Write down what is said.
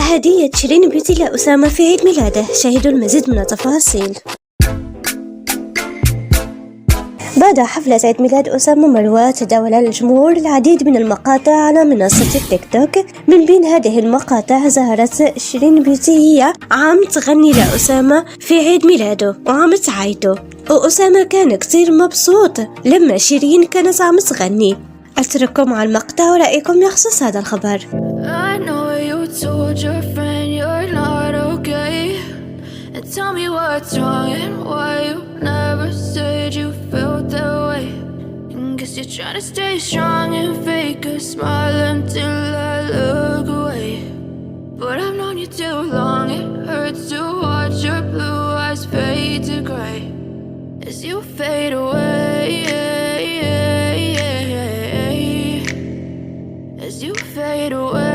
هدية شيرين بيوتي لأسامة في عيد ميلاده، شاهدوا المزيد من التفاصيل. بعد حفلة عيد ميلاد أسامة مروة تداول الجمهور العديد من المقاطع على منصة التيك توك. من بين هذه المقاطع ظهرت شيرين بيوتي هي عم تغني لأسامة في عيد ميلاده وعم تعيطه، وأسامة كان كتير مبسوط لما شيرين كانت عم تغني. أترككم مع المقطع ورأيكم يخصص هذا الخبر. Tell me what's wrong and why you never said you felt that way. Guess you're trying to stay strong and fake a smile until I look away. But I've known you too long, it hurts to watch your blue eyes fade to gray as you fade away, as you fade away.